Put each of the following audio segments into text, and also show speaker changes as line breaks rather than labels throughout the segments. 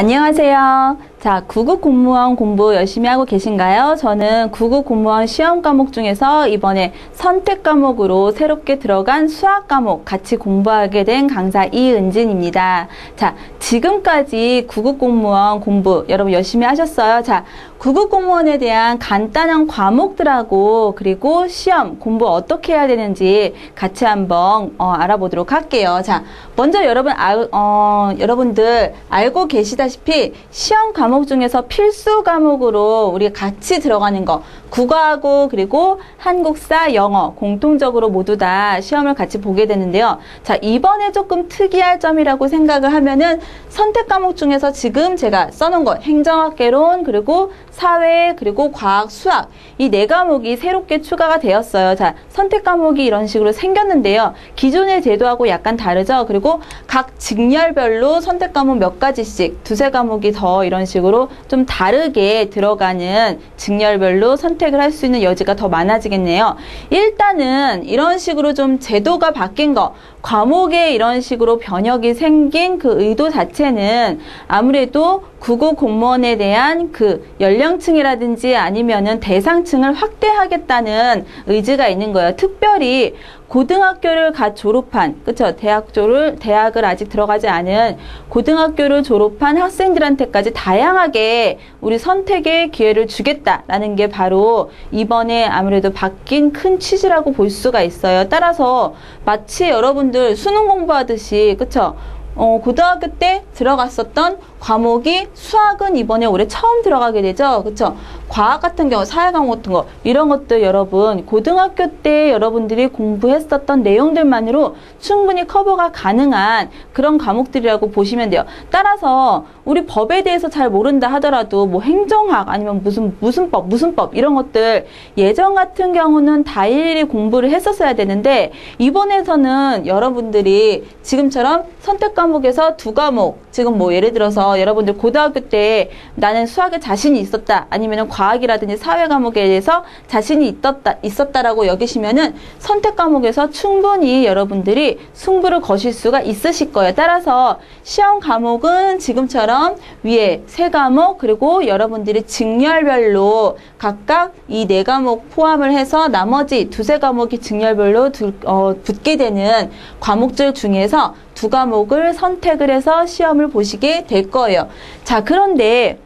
안녕하세요. 자, 9급 공무원 공부 열심히 하고 계신가요? 저는 9급 공무원 시험 과목 중에서 이번에 선택 과목으로 새롭게 들어간 수학 과목 같이 공부하게 된 강사 이은진입니다. 자, 지금까지 9급 공무원 공부 여러분 열심히 하셨어요? 자, 9급 공무원에 대한 간단한 과목들하고 그리고 시험 공부 어떻게 해야 되는지 같이 한번 알아보도록 할게요. 자, 먼저 여러분들 알고 계시다시피 시험 과목 중에서 필수 과목으로 우리가 같이 들어가는 거 국어하고 그리고 한국사, 영어 공통적으로 모두 다 시험을 같이 보게 되는데요. 자, 이번에 조금 특이할 점이라고 생각을 하면은 선택 과목 중에서 지금 제가 써놓은 거 행정학개론 그리고 사회 그리고 과학, 수학 이 네 과목이 새롭게 추가가 되었어요. 자, 선택 과목이 이런 식으로 생겼는데요. 기존의 제도하고 약간 다르죠. 그리고 각 직렬별로 선택 과목 몇 가지씩 두세 과목이 더 이런 식으로 좀 다르게 들어가는 직렬별로 선택을 할 수 있는 여지가 더 많아지겠네요. 일단은 이런 식으로 좀 제도가 바뀐 거 과목에 이런 식으로 변혁이 생긴 그 의도 자체는 아무래도 9급 공무원에 대한 그 연령층이라든지 아니면은 대상층을 확대하겠다는 의지가 있는 거예요. 특별히 고등학교를 갓 졸업한, 그쵸? 대학을 아직 들어가지 않은 고등학교를 졸업한 학생들한테까지 다양하게 우리 선택의 기회를 주겠다라는 게 바로 이번에 아무래도 바뀐 큰 취지라고 볼 수가 있어요. 따라서 마치 여러분들 수능 공부하듯이, 그쵸? 고등학교 때 들어갔었던 과목이 수학은 이번에 올해 처음 들어가게 되죠. 그쵸? 과학 같은 경우, 사회 과목 같은 거, 이런 것들 여러분, 고등학교 때 여러분들이 공부했었던 내용들만으로 충분히 커버가 가능한 그런 과목들이라고 보시면 돼요. 따라서 우리 법에 대해서 잘 모른다 하더라도 뭐 행정학 아니면 무슨 법 이런 것들 예전 같은 경우는 다 일일이 공부를 했었어야 되는데 이번에서는 여러분들이 지금처럼 선택 과목에서 두 과목, 지금 뭐 예를 들어서 여러분들 고등학교 때 나는 수학에 자신이 있었다 아니면 과학이라든지 사회 과목에 대해서 자신이 있었다라고 여기시면은 선택 과목에서 충분히 여러분들이 승부를 거실 수가 있으실 거예요. 따라서 시험 과목은 지금처럼 위에 세 과목 그리고 여러분들이 직렬별로 각각 이 네 과목 포함을 해서 나머지 두세 과목이 직렬별로 붙게 되는 과목들 중에서 두 과목을 선택을 해서 시험을 보시게 될 거예요. 자, 그런데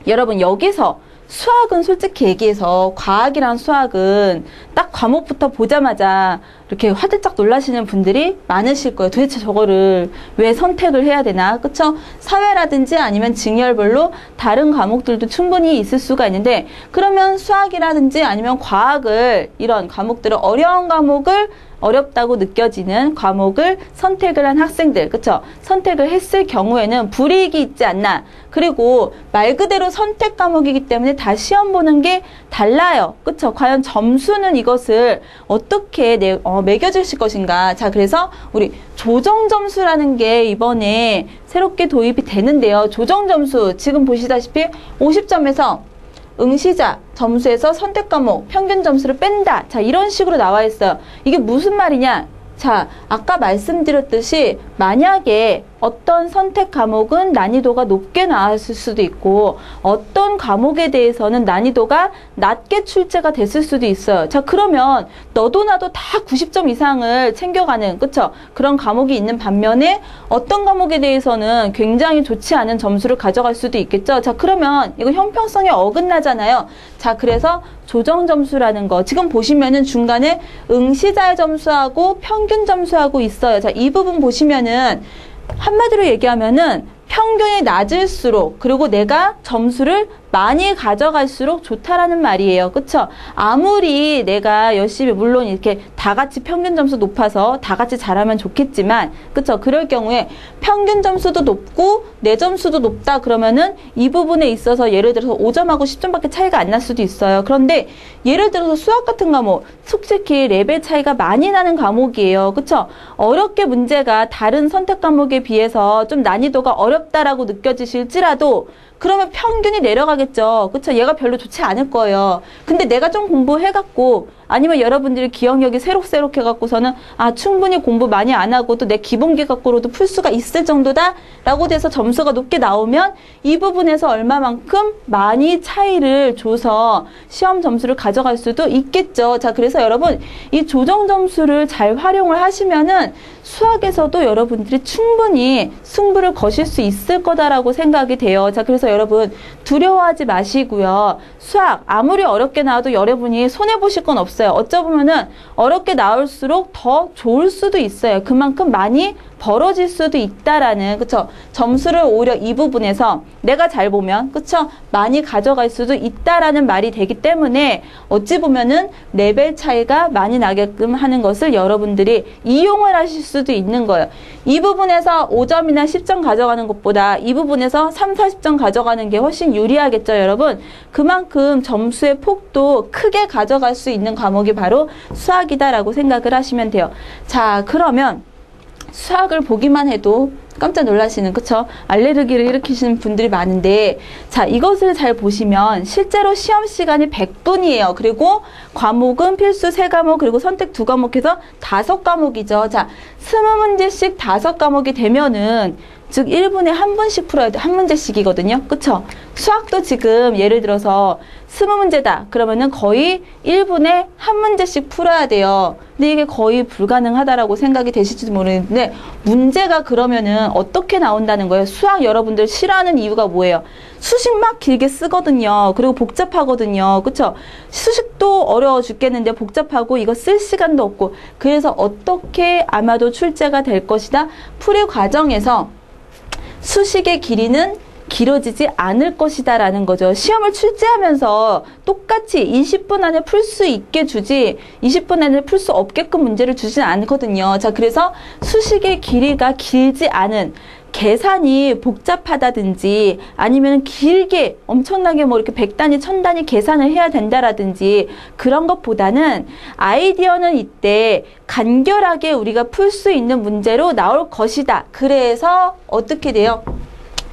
여러분 여기서 수학은 솔직히 얘기해서 과학이랑 수학은 딱 과목부터 보자마자 이렇게 화들짝 놀라시는 분들이 많으실 거예요. 도대체 저거를 왜 선택을 해야 되나? 그쵸? 사회라든지 아니면 직렬별로 다른 과목들도 충분히 있을 수가 있는데 그러면 수학이라든지 아니면 과학을 이런 과목들을 어려운 과목을 어렵다고 느껴지는 과목을 선택을 한 학생들, 그쵸? 선택을 했을 경우에는 불이익이 있지 않나. 그리고 말 그대로 선택 과목이기 때문에 다 시험 보는 게 달라요. 그쵸? 과연 점수는 이것을 어떻게 매겨주실 것인가. 자, 그래서 우리 조정점수라는 게 이번에 새롭게 도입이 되는데요. 조정점수, 지금 보시다시피 50점에서 응시자 점수에서 선택 과목 평균 점수를 뺀다. 자, 이런 식으로 나와 있어요. 이게 무슨 말이냐? 자, 아까 말씀드렸듯이 만약에 어떤 선택 과목은 난이도가 높게 나왔을 수도 있고 어떤 과목에 대해서는 난이도가 낮게 출제가 됐을 수도 있어요. 자, 그러면 너도 나도 다 90점 이상을 챙겨가는, 그쵸? 그런 과목이 있는 반면에 어떤 과목에 대해서는 굉장히 좋지 않은 점수를 가져갈 수도 있겠죠. 자, 그러면 이거 형평성에 어긋나잖아요. 자, 그래서 조정 점수라는 거 지금 보시면은 중간에 응시자의 점수하고 평균 점수하고 있어요. 자, 이 부분 보시면은 한마디로 얘기하면은 평균이 낮을수록 그리고 내가 점수를 많이 가져갈수록 좋다라는 말이에요. 그쵸? 아무리 내가 열심히 물론 이렇게 다 같이 평균 점수 높아서 다 같이 잘하면 좋겠지만 그쵸? 그럴 경우에 평균 점수도 높고 내 점수도 높다 그러면은 이 부분에 있어서 예를 들어서 5점하고 10점밖에 차이가 안 날 수도 있어요. 그런데 예를 들어서 수학 같은 과목 솔직히 레벨 차이가 많이 나는 과목이에요. 그쵸? 어렵게 문제가 다른 선택 과목에 비해서 좀 난이도가 어렵다라고 느껴지실지라도 그러면 평균이 내려가겠죠. 그쵸? 얘가 별로 좋지 않을 거예요. 근데 내가 좀 공부해갖고 아니면 여러분들이 기억력이 새록새록 해갖고서는 아, 충분히 공부 많이 안 하고 또 내 기본기 갖고로도 풀 수가 있을 정도다 라고 돼서 점수가 높게 나오면 이 부분에서 얼마만큼 많이 차이를 줘서 시험 점수를 가져갈 수도 있겠죠. 자, 그래서 여러분 이 조정 점수를 잘 활용을 하시면은 수학에서도 여러분들이 충분히 승부를 거실 수 있을 거다라고 생각이 돼요. 자, 그래서 여러분 두려워하지 마시고요. 수학 아무리 어렵게 나와도 여러분이 손해보실 건 없어요. 어쩌보면은 어렵게 나올수록 더 좋을 수도 있어요. 그만큼 많이 벌어질 수도 있다라는, 그쵸? 점수를 오히려 이 부분에서 내가 잘 보면, 그쵸? 많이 가져갈 수도 있다라는 말이 되기 때문에 어찌 보면은 레벨 차이가 많이 나게끔 하는 것을 여러분들이 이용을 하실 수도 있는 거예요. 이 부분에서 5점이나 10점 가져가는 것보다 이 부분에서 3, 40점 가져가는 게 훨씬 유리하겠죠, 여러분? 그만큼 점수의 폭도 크게 가져갈 수 있는 과목이 바로 수학이다라고 생각을 하시면 돼요. 자, 그러면 수학을 보기만 해도 깜짝 놀라시는, 그쵸? 알레르기를 일으키시는 분들이 많은데, 자, 이것을 잘 보시면 실제로 시험 시간이 100분이에요. 그리고 과목은 필수 3과목, 그리고 선택 2과목 해서 5과목이죠. 자, 20문제씩 5과목이 되면은 즉 1분에 한 분씩 풀어야 돼. 한 문제씩이거든요. 그쵸? 수학도 지금 예를 들어서 20문제다. 그러면은 거의 1분에 한 문제씩 풀어야 돼요. 근데 이게 거의 불가능하다라고 생각이 되실지도 모르겠는데 문제가 그러면은 어떻게 나온다는 거예요? 수학 여러분들 싫어하는 이유가 뭐예요? 수식 막 길게 쓰거든요. 그리고 복잡하거든요. 그쵸? 수식도 어려워 죽겠는데 복잡하고 이거 쓸 시간도 없고 그래서 어떻게 아마도 출제가 될 것이다. 풀이 과정에서 수식의 길이는 길어지지 않을 것이다 라는 거죠. 시험을 출제하면서 똑같이 20분 안에 풀 수 있게 주지 20분 안에 풀 수 없게끔 문제를 주진 않거든요. 자, 그래서 수식의 길이가 길지 않은 계산이 복잡하다든지 아니면 길게 엄청나게 뭐 이렇게 100단위, 1000단위 계산을 해야 된다라든지 그런 것보다는 아이디어는 이때 간결하게 우리가 풀 수 있는 문제로 나올 것이다. 그래서 어떻게 돼요?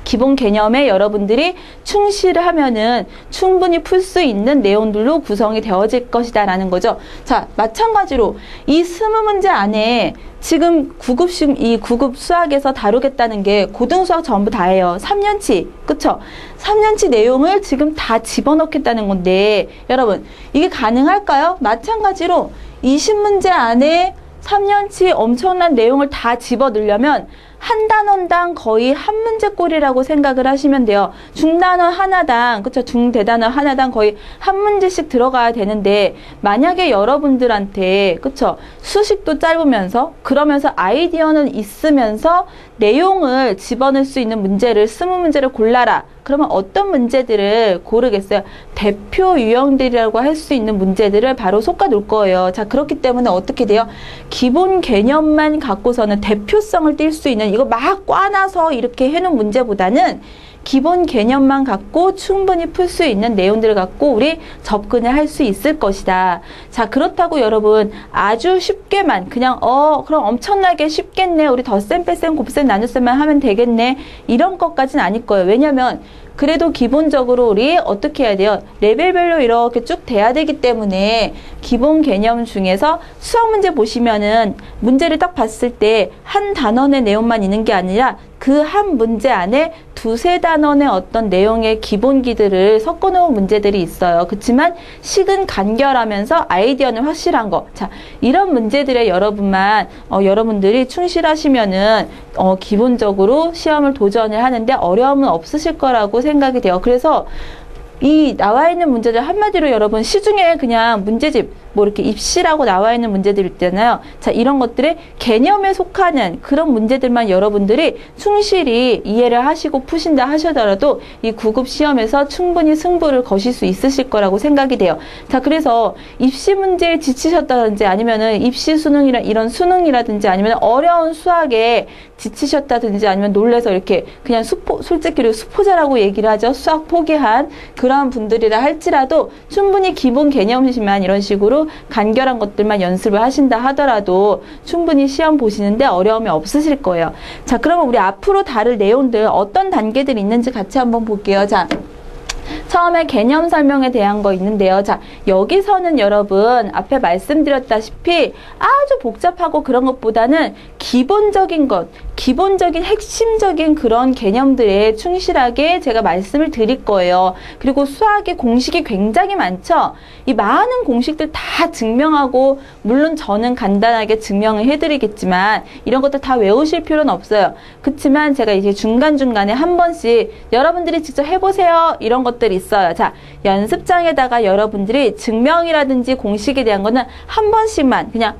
기본 개념에 여러분들이 충실을 하면은 충분히 풀 수 있는 내용들로 구성이 되어질 것이다 라는 거죠. 자, 마찬가지로 이 20문제 안에 지금 9급식, 이 9급 수학에서 다루겠다는 게 고등수학 전부 다예요. 3년치, 그쵸? 3년치 내용을 지금 다 집어넣겠다는 건데 여러분 이게 가능할까요? 마찬가지로 20문제 안에 3년치 엄청난 내용을 다 집어넣으려면 한 단원당 거의 한 문제꼴이라고 생각을 하시면 돼요. 중단원 하나당, 그쵸? 중대단원 하나당 거의 한 문제씩 들어가야 되는데 만약에 여러분들한테, 그쵸? 수식도 짧으면서 그러면서 아이디어는 있으면서 내용을 집어넣을 수 있는 문제를 20문제를 골라라. 그러면 어떤 문제들을 고르겠어요? 대표 유형들이라고 할 수 있는 문제들을 바로 솎아 놓을 거예요. 자, 그렇기 때문에 어떻게 돼요? 기본 개념만 갖고서는 대표성을 띌 수 있는 이거 막 꽈놔서 이렇게 해놓은 문제보다는 기본 개념만 갖고 충분히 풀 수 있는 내용들을 갖고 우리 접근을 할 수 있을 것이다. 자, 그렇다고 여러분 아주 쉽게만 그냥 그럼 엄청나게 쉽겠네. 우리 덧셈, 뺄셈, 곱셈, 나눗셈만 하면 되겠네. 이런 것까지는 아닐 거예요. 왜냐면 그래도 기본적으로 우리 어떻게 해야 돼요? 레벨별로 이렇게 쭉 돼야 되기 때문에 기본 개념 중에서 수학 문제 보시면은 문제를 딱 봤을 때 한 단원의 내용만 있는 게 아니라 그 한 문제 안에 두세 단원의 어떤 내용의 기본기들을 섞어놓은 문제들이 있어요. 그렇지만 식은 간결하면서 아이디어는 확실한 거. 자, 이런 문제들에 여러분들이 충실하시면은 기본적으로 시험을 도전을 하는데 어려움은 없으실 거라고 생각이 돼요. 그래서 이 나와 있는 문제들 한마디로 여러분 시중에 그냥 문제집 뭐 이렇게 입시라고 나와 있는 문제들 있잖아요. 자, 이런 것들의 개념에 속하는 그런 문제들만 여러분들이 충실히 이해를 하시고 푸신다 하시더라도 이 9급 시험에서 충분히 승부를 거실 수 있으실 거라고 생각이 돼요. 자, 그래서 입시 문제에 지치셨다든지 아니면은 입시 수능이라 이런 수능이라든지 아니면 어려운 수학에 지치셨다든지 아니면 놀래서 이렇게 그냥 솔직히 수포자라고 얘기를 하죠. 수학 포기한 그러한 분들이라 할지라도 충분히 기본 개념이지만 이런 식으로 간결한 것들만 연습을 하신다 하더라도 충분히 시험 보시는데 어려움이 없으실 거예요. 자, 그러면 우리 앞으로 다룰 내용들 어떤 단계들이 있는지 같이 한번 볼게요. 자, 처음에 개념 설명에 대한 거 있는데요. 자, 여기서는 여러분 앞에 말씀드렸다시피 아주 복잡하고 그런 것보다는 기본적인 것, 기본적인 핵심적인 그런 개념들에 충실하게 제가 말씀을 드릴 거예요. 그리고 수학의 공식이 굉장히 많죠. 이 많은 공식들 다 증명하고, 물론 저는 간단하게 증명을 해드리겠지만 이런 것도 다 외우실 필요는 없어요. 그렇지만 제가 이제 중간중간에 한 번씩 여러분들이 직접 해보세요, 이런 것들이 있어요. 자, 연습장에다가 여러분들이 증명이라든지 공식에 대한 거는 한 번씩만 그냥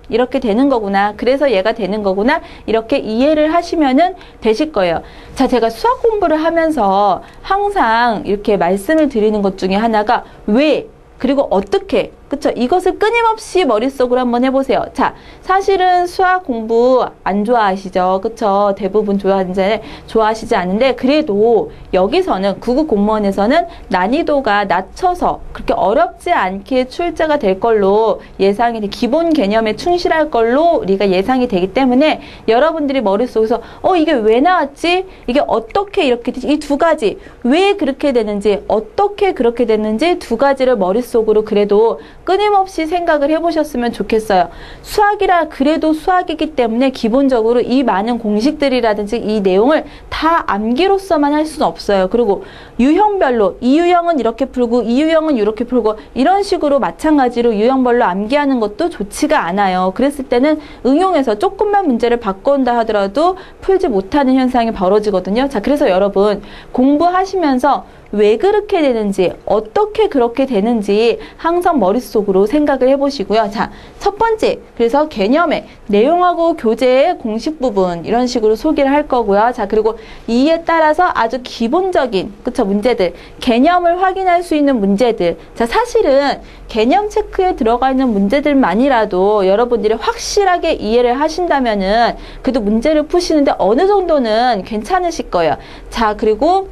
이렇게 되는 거구나, 그래서 얘가 되는 거구나, 이렇게 이해를 하시면은 되실 거예요. 자, 제가 수학 공부를 하면서 항상 이렇게 말씀을 드리는 것 중에 하나가 왜, 그리고 어떻게, 그쵸? 이것을 끊임없이 머릿속으로 한번 해보세요. 자, 사실은 수학 공부 안 좋아하시죠? 그쵸? 대부분 좋아하시지 않는데, 그래도 여기서는 구급 공무원에서는 난이도가 낮춰서 그렇게 어렵지 않게 출제가 될 걸로 예상이 돼, 기본 개념에 충실할 걸로 우리가 예상이 되기 때문에 여러분들이 머릿속에서 이게 왜 나왔지? 이게 어떻게 이렇게 되지? 이 두 가지, 왜 그렇게 되는지, 어떻게 그렇게 됐는지 두 가지를 머릿속으로 그래도 끊임없이 생각을 해보셨으면 좋겠어요. 수학이라 그래도 수학이기 때문에 기본적으로 이 많은 공식들이라든지 이 내용을 다 암기로서만 할 수는 없어요. 그리고 유형별로 이 유형은 이렇게 풀고 이 유형은 이렇게 풀고 이런 식으로 마찬가지로 유형별로 암기하는 것도 좋지가 않아요. 그랬을 때는 응용해서 조금만 문제를 바꾼다 하더라도 풀지 못하는 현상이 벌어지거든요. 자, 그래서 여러분 공부하시면서 왜 그렇게 되는지, 어떻게 그렇게 되는지 항상 머릿속으로 생각을 해보시고요. 자, 첫 번째, 그래서 개념의 내용하고 교재의 공식 부분 이런 식으로 소개를 할 거고요. 자, 그리고 이에 따라서 아주 기본적인, 그쵸, 문제들, 개념을 확인할 수 있는 문제들. 자, 사실은 개념 체크에 들어가 있는 문제들만이라도 여러분들이 확실하게 이해를 하신다면은 그래도 문제를 푸시는데 어느 정도는 괜찮으실 거예요. 자, 그리고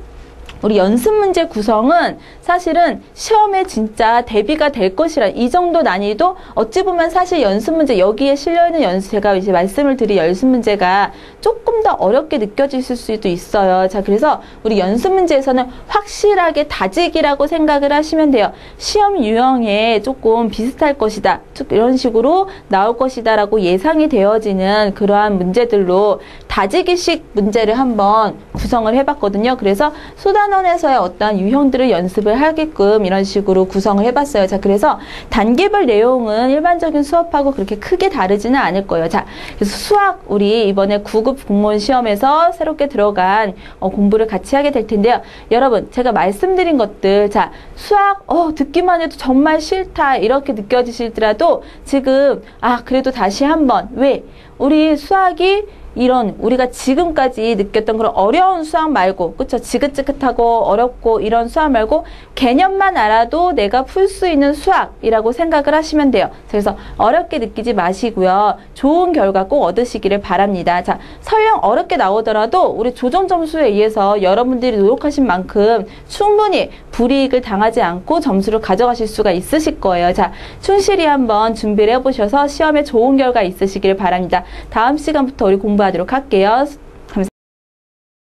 우리 연습 문제 구성은 사실은 시험에 진짜 대비가 될 것이라, 이 정도 난이도 어찌 보면 사실 연습 문제, 여기에 실려있는 연습, 제가 이제 말씀을 드린 연습 문제가 조금 더 어렵게 느껴지실 수도 있어요. 자, 그래서 우리 연습 문제에서는 확실하게 다지기라고 생각을 하시면 돼요. 시험 유형에 조금 비슷할 것이다, 이런 식으로 나올 것이다 라고 예상이 되어지는 그러한 문제들로 다지기식 문제를 한번 구성을 해봤거든요. 그래서 수단원에서의 어떤 유형들을 연습을 하게끔 이런 식으로 구성을 해봤어요. 자, 그래서 단계별 내용은 일반적인 수업하고 그렇게 크게 다르지는 않을 거예요. 자, 그래서 수학 우리 이번에 9급 공무원 시험에서 새롭게 들어간 공부를 같이 하게 될 텐데요. 여러분, 제가 말씀드린 것들, 자, 수학 듣기만 해도 정말 싫다 이렇게 느껴지시더라도 지금 그래도 다시 한번, 왜? 우리 수학이 이런 우리가 지금까지 느꼈던 그런 어려운 수학 말고, 그쵸? 지긋지긋하고 어렵고 이런 수학 말고 개념만 알아도 내가 풀 수 있는 수학이라고 생각을 하시면 돼요. 그래서 어렵게 느끼지 마시고요. 좋은 결과 꼭 얻으시기를 바랍니다. 자, 설령 어렵게 나오더라도 우리 조정 점수에 의해서 여러분들이 노력하신 만큼 충분히 불이익을 당하지 않고 점수를 가져가실 수가 있으실 거예요. 자, 충실히 한번 준비를 해보셔서 시험에 좋은 결과 있으시기를 바랍니다. 다음 시간부터 우리 공부하도록 할게요.